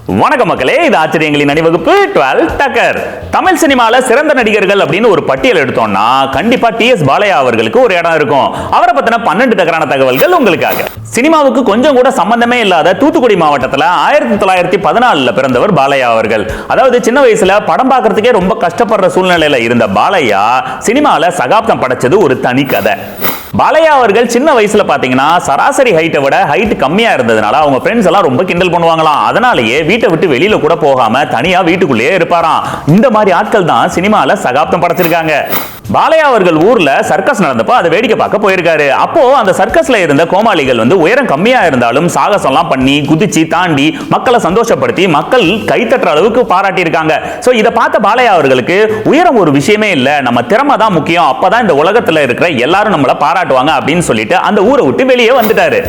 வணக்கம் மக்களே, இது ஆச்சரியங்களின் அணிவகுப்பு 12 டக்கர். தமிழ் சினிமால சிறந்த நடிகர்கள் அப்படின்னு ஒரு பட்டியல் எடுத்தோம்னா கண்டிப்பா டி.எஸ். பாலையா அவர்களுக்கு ஒரு இடம் இருக்கும். அவரை பத்தின 12 டக்கரான தகவல்கள் உங்களுக்காக. சினிமாவுக்கு கொஞ்சம் கூட சம்பந்தமே இல்லாத தூத்துக்குடி மாவட்டத்துல 1914 பிறந்தவர் பாலையா அவர்கள். அதாவது சின்ன வயசுல படம் பார்க்கறதுக்கே ரொம்ப கஷ்டப்படுற சூழ்நிலையில இருந்த பாலையா சினிமால சகாப்தம் படைச்சது ஒரு தனி கதை. பாலையா அவர்கள் சின்ன வயசுல பாத்தீங்கன்னா சராசரி ஹைட்டை விட ஹைட் கம்மியா இருந்ததுனால அவங்க ஃப்ரெண்ட்ஸ் எல்லாம் ரொம்ப கிண்டல் பண்ணுவாங்களாம். அதனாலேயே வீட்டை விட்டு வெளியில கூட போகாம தனியா வீட்டுக்குள்ளேயே இருப்பாராம். இந்த மாதிரி ஆட்கள் தான் சினிமால சகாப்தம் படைச்சிருக்காங்க. பாலையா அவர்கள் ஊர்ல சர்க்கஸ் நடந்தப்போ அதை வேடிக்கை பார்க்க போயிருக்காரு. அப்போ அந்த சர்க்கஸ்ல இருந்த கோமாளிகள் உயரம் கம்மியா இருந்தாலும் சாகசம் எல்லாம் பண்ணி குதிச்சு தாண்டி மக்களை சந்தோஷப்படுத்தி மக்கள் கைத்தட்டுற அளவுக்கு பாராட்டி இருக்காங்க. சோ இதை பார்த்த பாலையா அவர்களுக்கு உயரம் ஒரு விஷயமே இல்ல, நம்ம திறமை தான் முக்கியம், அப்பதான் இந்த உலகத்துல இருக்கிற எல்லாரும் நம்மளை பாராட்டுவாங்க அப்படின்னு சொல்லிட்டு அந்த ஊரை விட்டு வெளியே வந்துட்டாரு.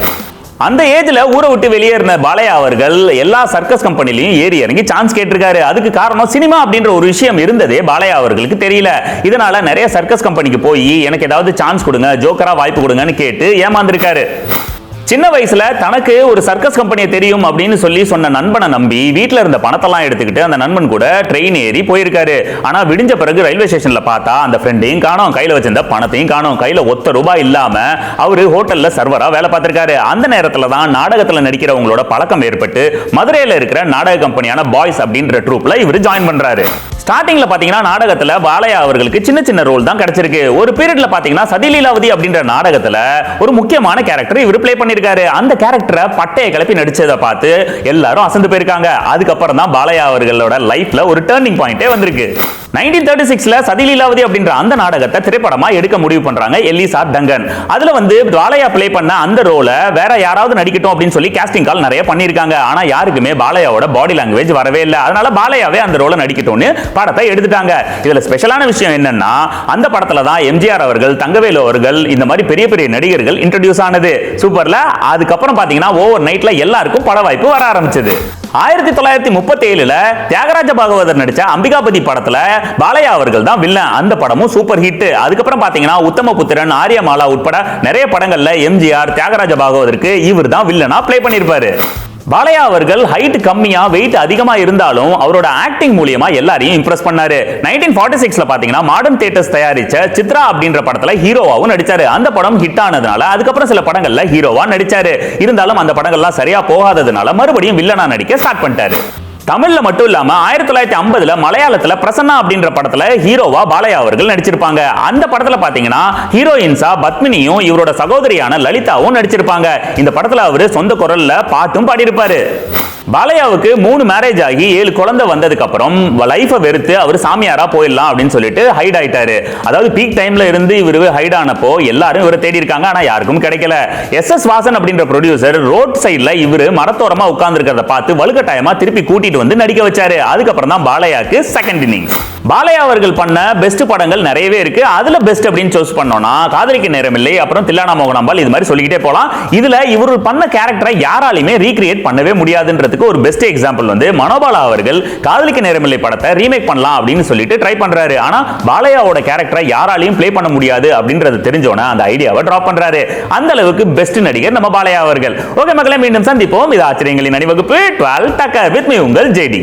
அந்த ஏஜ்ல ஊரை விட்டு வெளியேறின பாலையா அவர்கள் எல்லா சர்க்கஸ் கம்பெனிலையும் ஏறி இறங்கி சான்ஸ் கேட்டிருக்காரு. அதுக்கு காரணம் சினிமா அப்படின்ற ஒரு விஷயம் இருந்ததே பாலையா அவர்களுக்கு தெரியல. இதனால நிறைய சர்க்கஸ் கம்பெனிக்கு போய் எனக்கு ஏதாவது சான்ஸ் கொடுங்க, ஜோக்கரா வாய்ப்பு கொடுங்கன்னு கேட்டு ஏமாந்திருக்காரு. சின்ன வயசுல தனக்கு ஒரு சர்க்கஸ் கம்பெனியை தெரியும் அப்படின்னு சொல்லி சொன்ன நண்பனை நம்பி வீட்டுல இருந்த பணத்தெல்லாம் எடுத்துக்கிட்டு அந்த நண்பன் கூட ட்ரெயின் ஏறி போயிருக்காரு. ஆனா விடிஞ்ச பிறகு ரயில்வே ஸ்டேஷன்ல பார்த்தா அந்த ஃப்ரெண்டையும் காணோம், கையில வச்சிருந்த பணத்தையும் காணோம். கையில ₹1 இல்லாம அவரு ஹோட்டல்ல சர்வரா வேலை பார்த்திருக்காரு. அந்த நேரத்துல தான் நாடகத்துல நடிக்கிறவங்களோட பழக்கம் ஏற்பட்டு மதுரையில இருக்கிற நாடக கம்பெனியான பாய்ஸ் அப்படின்ற ட்ரூப்ல இவர் ஜாயின் பண்றாரு. ஸ்டார்டிங்ல பாத்தீங்கன்னா நாடகத்துல பாலையா அவர்களுக்கு சின்ன சின்ன ரோல் தான் கிடைச்சிருக்கு. ஒரு பீரியட்ல பாத்தீங்கன்னா சதிலீலாவதி அப்படின்ற நாடகத்துல ஒரு முக்கியமான கேரக்டர் இவர் பிளே பண்ணிருக்காரு. அந்த கேரக்டரை பட்டையை கிளப்பி நடிச்சதை பார்த்து எல்லாரும் அசந்து போயிருக்காங்க. அதுக்கப்புறம் தான் பாலையா அவர்களோட லைஃப்ல ஒரு டர்னிங் பாயிண்டே வந்திருக்கு. 1936ல சதிலீலாவதி அப்படின்ற அந்த நாடகத்தை திரைப்படமா எடுக்க முடிவு பண்றாங்க எல்லிஸ் ஆர் டங்கன். அதுல பாலையா பிளே பண்ண அந்த ரோல வேற யாராவது நடிக்கட்டும் அப்படின்னு சொல்லி காஸ்டிங் கால் நிறைய பண்ணிருக்காங்க. ஆனா யாருக்குமே பாலையாவோட பாடி லாங்குவேஜ் வரவே இல்லை. அதனால பாலையாவே அந்த ரோல நடிக்கட்டும்னு படத்தை எடுத்துட்டாங்க. இதுல ஸ்பெஷலான விஷயம் என்னன்னா அந்த படத்துல தான் எம்ஜிஆர் அவர்கள், தங்கவேலு அவர்கள், இந்த மாதிரி பெரிய பெரிய நடிகர்கள் இன்ட்ரோடியூஸ் ஆனது. சூப்பர்ல. அதுக்கப்புறம் பாத்தீங்கன்னா ஓவர் நைட்ல எல்லாருக்கும் பட வாய்ப்பு வர ஆரம்பிச்சது. 1937ல தியாகராஜ பாகவதர் நடிச்ச அம்பிகாபதி படத்துல பாலையா அவர்கள் தான் வில்லன். அந்த படமும் சூப்பர் ஹிட். அதுக்கப்புறம் பாத்தீங்கன்னா உத்தமபுத்திரன், ஆரியமாலா உட்பட நிறைய படங்கள்ல எம்ஜிஆர், தியாகராஜ பாகவதற்கு இவர் தான் வில்லனா பிளே பண்ணிருப்பாரு. பாலையா அவர்கள் ஹைட் கம்மியா வெயிட் அதிகமா இருந்தாலும் அவரோட ஆக்டிங் மூலமா எல்லாரையும் இம்ப்ரெஸ் பண்ணாரு. 1946ல பாத்தீங்கன்னா மாடர்ன் தியேட்டர்ஸ் தயாரிச்ச சித்ரா அப்படின்ற படத்துல ஹீரோவாவும் நடிச்சாரு. அந்த படம் ஹிட் ஆனதுனால அதுக்கப்புறம் சில படங்கள்ல ஹீரோவா நடிச்சாரு. இருந்தாலும் அந்த படங்கள்லாம் சரியா போகாததுனால மறுபடியும் வில்லனா நடிக்க ஸ்டார்ட் பண்ணிட்டாரு. தமிழ்ல மட்டும் இல்லாம 1950ல மலையாளத்துல பிரசன்னா அப்படின்ற படத்துல ஹீரோவா பாலையா அவர்கள் நடிச்சிருப்பாங்க. அந்த படத்துல பாத்தீங்கன்னா ஹீரோயின்ஸா பத்மினியும் இவரோட சகோதரியான லலிதாவும் நடிச்சிருப்பாங்க. இந்த படத்துல அவரு சொந்த குரல்ல பாட்டும் பாடியிருப்பாரு. பாலையாவுக்கு 3 மேரேஜ் ஆகி 7 குழந்தை வந்ததுக்கு அப்புறம் லைஃபை வெறுத்து அவர் சாமியாரா போயிடலாம் அப்படின்னு சொல்லிட்டு ஹைட் ஆயிட்டாரு. அதாவது பீக் டைம்ல இருந்து இவர் ஹைட் ஆனப்போ எல்லாரும் இவரை தேடி இருக்காங்க, ஆனா யாருக்கும் கிடைக்கல. எஸ்.எஸ். வாசன் அப்படின்ற ப்ரொடியூசர் ரோட் சைட்ல இவர் மரத்தோரமா உட்கார்ந்து இருக்கிறத பார்த்து வலுக்கட்டாயமா திருப்பி கூட்டிட்டு வந்து நடிக்க வச்சாரு. அதுக்கப்புறம் தான் பாலையாக்கு செகண்ட் இன்னிங்ஸ். பாலையா அவர்கள் பண்ண பெஸ்ட் படங்கள் நிறையவே இருக்கு. அதுல பெஸ்ட் அப்படின்னு சூஸ் பண்ணோம்னா காதலிக்க நேரமில்லை, அப்புறம் தில்லானா மோகனாம்பாள், இது மாதிரி சொல்லிக்கிட்டே போலாம். இதுல இவர் பண்ண கேரக்டரை யாராலையுமே ரீக்ரியேட் பண்ணவே முடியாதுன்றதுக்கு ஒரு பெஸ்ட் எக்ஸாம்பிள் மனோபாலா அவர்கள் காதலிக்க நேரமில்லை படத்தை ரீமேக் பண்ணலாம் அப்படின்னு சொல்லிட்டு ட்ரை பண்றாரு. ஆனா பாலையாவோட கேரக்டரை யாராலையும் பிளே பண்ண முடியாது அப்படின்றது தெரிஞ்சோன்னா அந்த ஐடியாவை டிராப் பண்றாரு. அந்த அளவுக்கு பெஸ்ட் நடிகர் நம்ம பாலையா அவர்கள். ஓகே மக்களே, மீண்டும் சந்திப்போம். இது ஆச்சரியங்களின் அணிவகுப்பு 12 டக்கர் வித் மீ உங்கள் ஜேடி.